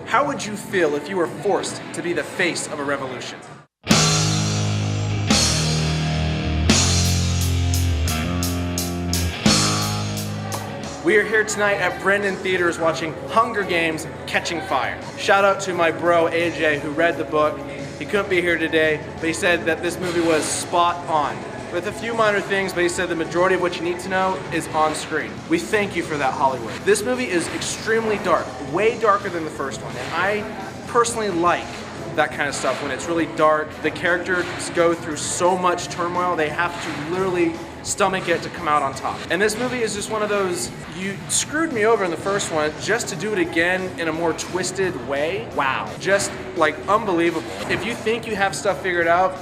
How would you feel if you were forced to be the face of a revolution? We are here tonight at Brendan Theaters watching Hunger Games: Catching Fire. Shout out to my bro AJ who read the book. He couldn't be here today, but he said that this movie was spot on. With a few minor things, but he said the majority of what you need to know is on screen. We thank you for that, Hollywood. This movie is extremely dark, way darker than the first one, and I personally like that kind of stuff when it's really dark. The characters go through so much turmoil, they have to literally stomach it to come out on top. And this movie is just one of those, you screwed me over in the first one, just to do it again in a more twisted way. Wow, just like unbelievable. If you think you have stuff figured out,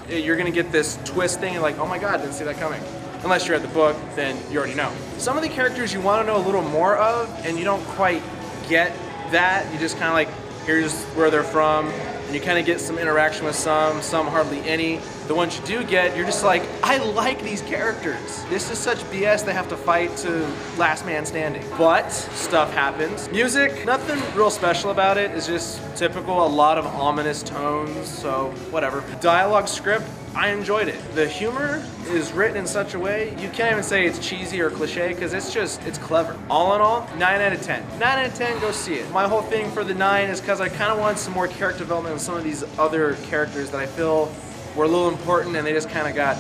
you're gonna get this twist thing and like, oh my God, didn't see that coming. Unless you read the book, then you already know. Some of the characters you wanna know a little more of, and you don't quite get that. You just kinda like, here's where they're from, and you kind of get some interaction with some hardly any. The ones you do get, you're just like, I like these characters. This is such BS, they have to fight to last man standing. But stuff happens. Music, nothing real special about it. It's just typical, a lot of ominous tones, so whatever. Dialogue script, I enjoyed it. The humor is written in such a way, you can't even say it's cheesy or cliche, because it's clever. All in all, 9 out of 10. 9 out of 10, go see it. My whole thing for the 9 is because I kind of wanted some more character development with some of these other characters that I feel were a little important, and they just kind of got,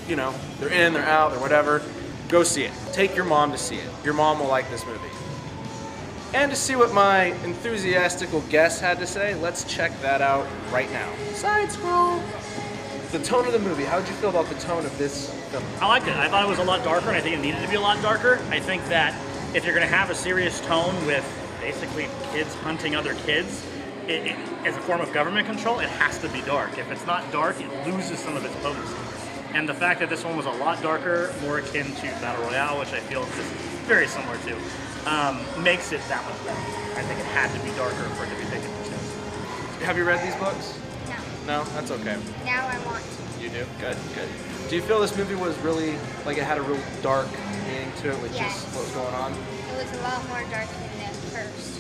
you know, they're in, they're out, or whatever. Go see it. Take your mom to see it. Your mom will like this movie. And to see what my enthusiastical guest had to say, let's check that out right now. Side scroll. The tone of the movie, how did you feel about the tone of this film? I liked it. I thought it was a lot darker, and I think it needed to be a lot darker. I think that if you're going to have a serious tone with basically kids hunting other kids, as a form of government control, it has to be dark. If it's not dark, it loses some of its potency. And the fact that this one was a lot darker, more akin to Battle Royale, which I feel this is very similar to, makes it that much better. I think it had to be darker for it to be taken seriously. Have you read these books? No. No? That's okay. Now I want to. You do? Good, good. Do you feel this movie was really, like it had a real dark meaning to it with just what was going on? It was a lot more dark than the first.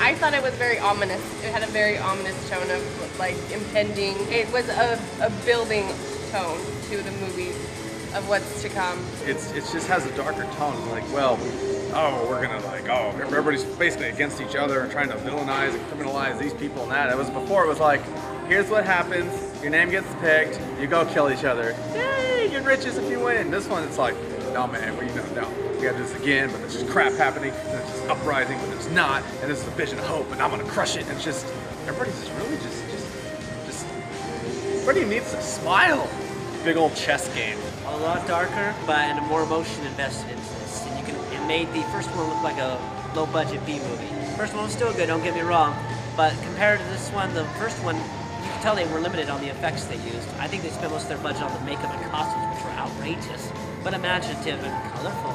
I thought it was very ominous. It had a very ominous tone of like impending. It was a building tone to the movie of what's to come. It just has a darker tone. It's like, well, we're gonna like, everybody's basically against each other and trying to villainize and criminalize these people and that. It was before, it was like, here's what happens, your name gets picked, you go kill each other. Yay, get riches if you win. This one, it's like, no man, we gotta do this again, but there's just crap happening, and there's just uprising, but there's not, and this is a vision of hope, and I'm gonna crush it, and it's just, everybody's just really just, everybody needs to smile. Big old chess game. A lot darker, but and more emotion invested into this. And it made the first one look like a low-budget B movie. First one was still good, don't get me wrong, but compared to this one, the first one, you can tell they were limited on the effects they used. I think they spent most of their budget on the makeup and costumes, which were outrageous, but imaginative and colorful,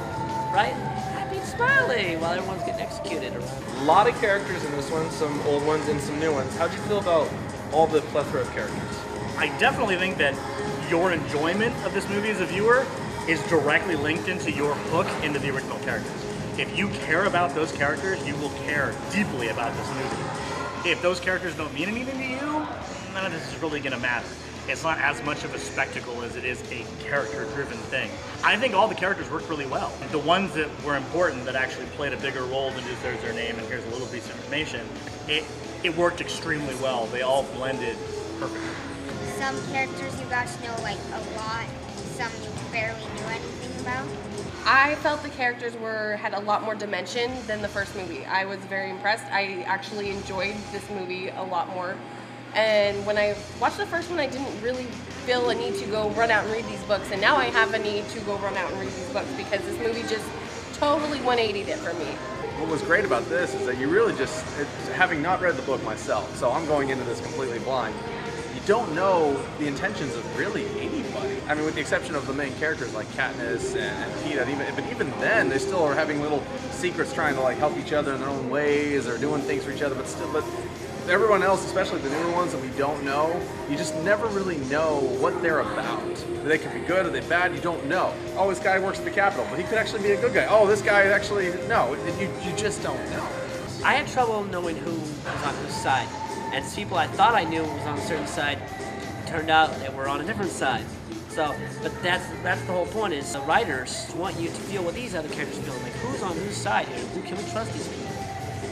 right? Happy and smiley while everyone's getting executed. A lot of characters in this one, some old ones and some new ones. How'd you feel about all the plethora of characters? I definitely think that your enjoyment of this movie as a viewer is directly linked into your hook into the original characters. If you care about those characters, you will care deeply about this movie. If those characters don't mean anything to you, none of this is really going to matter. It's not as much of a spectacle as it is a character-driven thing. I think all the characters worked really well. The ones that were important, that actually played a bigger role than just there's their name and here's a little piece of information, it worked extremely well. They all blended perfectly. Some characters you got to know like a lot, some you barely knew anything about. I felt the characters had a lot more dimension than the first movie. I was very impressed. I actually enjoyed this movie a lot more. And when I watched the first one, I didn't really feel a need to go run out and read these books. And now I have a need to go run out and read these books because this movie just totally 180'd it for me. What was great about this is that you really just, having not read the book myself, so I'm going into this completely blind, you don't know the intentions of really anybody. I mean, with the exception of the main characters like Katniss and Peeta, but even then, they still are having little secrets trying to like help each other in their own ways or doing things for each other, but everyone else, especially the newer ones that we don't know, you just never really know what they're about. They could be good, are they bad? You don't know. Oh, this guy works at the Capitol, but he could actually be a good guy. Oh, this guy actually, no, you just don't know. I had trouble knowing who was on whose side. And people I thought I knew was on a certain side turned out they were on a different side. So, but that's the whole point is the writers want you to feel what these other characters feel. Like, who's on whose side here? Who can we trust these people?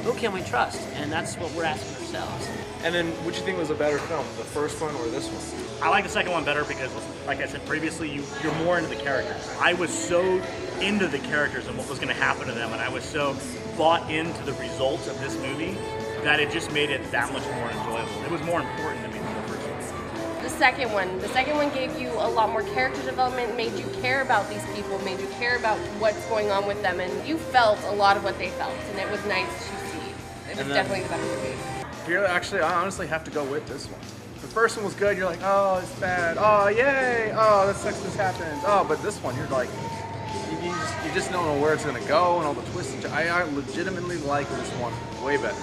Who can we trust? And that's what we're asking ourselves. And then, which you think was a better film, the first one or this one? I like the second one better because, like I said previously, you're more into the characters. I was so into the characters and what was going to happen to them, and I was so bought into the results of this movie that it just made it that much more enjoyable. It was more important to me than the first one. The second one gave you a lot more character development, made you care about these people, made you care about what's going on with them, and you felt a lot of what they felt, and it was nice to see. It was definitely the better movie. Here, actually, I honestly have to go with this one. The first one was good. You're like, oh, it's bad. Oh, yay. Oh, that sucks. This happens. Oh, but this one, you're like, you just don't know where it's gonna go and all the twists. I legitimately like this one way better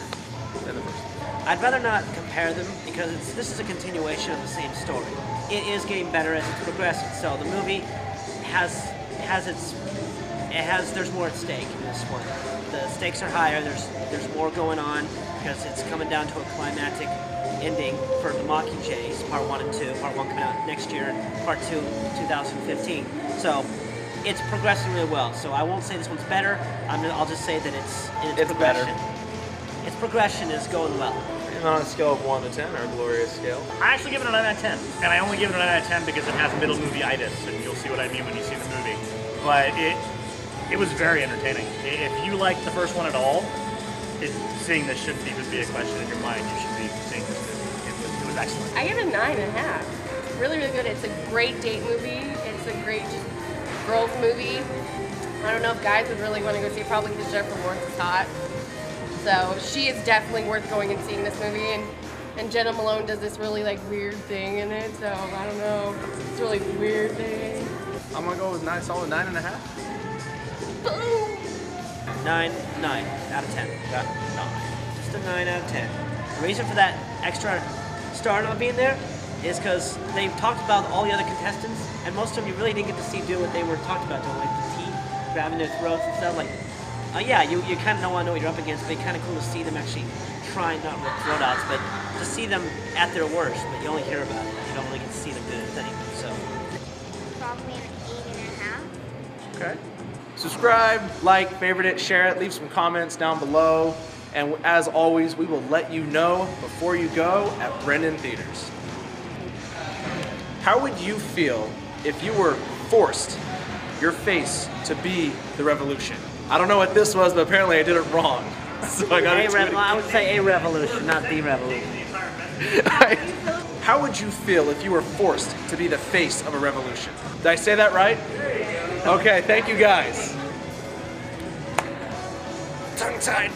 than the first one. I'd rather not compare them because this is a continuation of the same story. It is getting better as it's progressing. So the movie there's more at stake in this one. The stakes are higher. There's more going on because it's coming down to a climactic ending for the Mockingjays, part 1 and 2. Part 1 coming out next year, part 2 2015. So it's progressing really well. So I won't say this one's better. I'll just say that it's progression. Better. Its progression is going well. And on a scale of 1 to 10, or a glorious scale? I actually give it a 9 out of 10. And I only give it a 9 out of 10 because it has middle movie-itis, and you'll see what I mean when you see the movie. But it was very entertaining. If you liked the first one at all, seeing this shouldn't even be a question in your mind. You should be seeing this movie. It was excellent. I give it a 9.5. Really, really good. It's a great date movie. It's a great just girls movie. I don't know if guys would really want to go see it, probably because Jennifer Lawrence is hot. So she is definitely worth going and seeing this movie. And Jenna Malone does this really like weird thing in it. So I don't know. It's a really weird thing. I'm gonna go with solid 9.5. Boom! 9 out of 10. Just a 9 out of 10. The reason for that extra star not being there is because they've talked about all the other contestants, and most of them you really didn't get to see do what they were talked about doing, like the teeth grabbing their throats and stuff. Like, yeah, you kind of don't want to know what you're up against, but it's kind of cool to see them actually trying not to rip throat outs, but to see them at their worst. But you only hear about it. You don't really get to see them do it anymore. So Probably an 8.5. Okay. Subscribe, like, favorite it, share it, leave some comments down below. And as always, we will let you know before you go at Brendan Theaters. How would you feel if you were forced your face to be the revolution? I don't know what this was, but apparently I did it wrong. So I got to do it I would say a revolution, not the revolution. How would you feel if you were forced to be the face of a revolution? Did I say that right? Okay, thank you guys. Tongue-tied.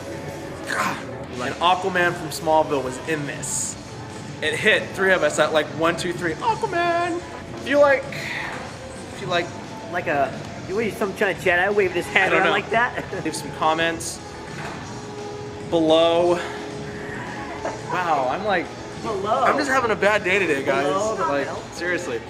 And Aquaman from Smallville was in this. It hit 3 of us at like 1, 2, 3. Aquaman. If you like, Like a, what are you, some kind of Jedi waving his I hand don't around know. like that? Leave some comments below. Wow, I'm just having a bad day today, guys. Below the Like, belt. seriously.